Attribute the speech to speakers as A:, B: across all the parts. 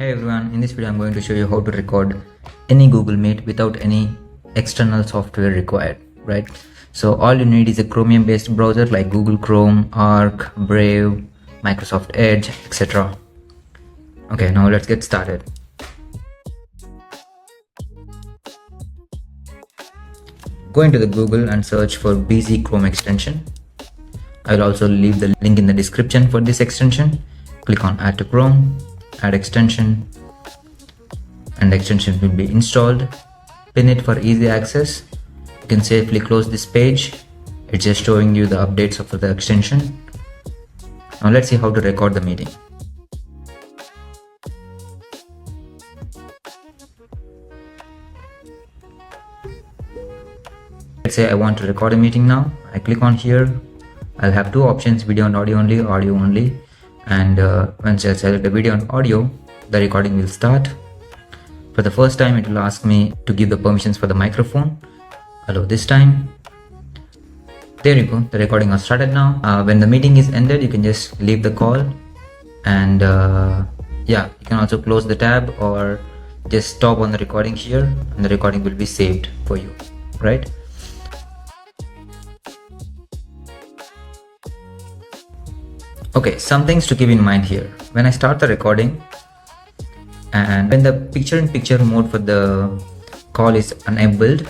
A: Hey everyone, in this video I'm going to show you how to record any Google Meet without any external software required, right? So all you need is a Chromium based browser like Google Chrome, Arc, Brave, Microsoft Edge, etc. Okay, now let's get started. Go into the Google and search for BZ Chrome extension. I will also leave the link in the description for this extension. Click on Add to Chrome, add extension, and the extension will be installed. Pin it for easy access. You can safely close this page. It's just showing you the updates of the extension. Now let's see how to record the meeting. Let's say I want to record a meeting now. I click on here. I'll have two options, video and audio only. And once I select the video and audio, the recording will start. For the first time, it will ask me to give the permissions for the microphone. Allow this time. There you go, the recording has started now. When the meeting is ended, you can just leave the call. And yeah, you can also close the tab or just stop on the recording here, and the recording will be saved for you, right? Okay, some things to keep in mind here. When I start the recording and when the picture-in-picture mode for the call is enabled,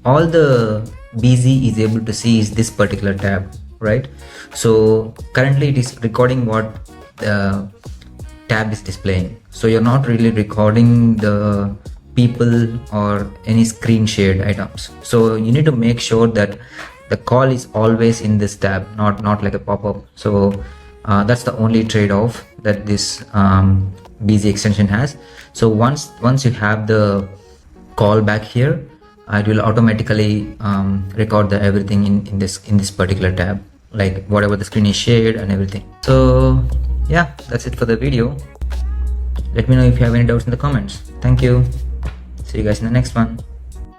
A: all the BZ is able to see is this particular tab, right? So currently it is recording what the tab is displaying. So you're not really recording the people or any screen shared items. So you need to make sure that the call is always in this tab, not like a pop-up. So that's the only trade-off that this BZ extension has. So once you have the call back here, it will automatically record everything in this particular tab, like whatever the screen is shared and everything. So yeah, that's it for the video. Let me know if you have any doubts in the comments. Thank you. See you guys in the next one.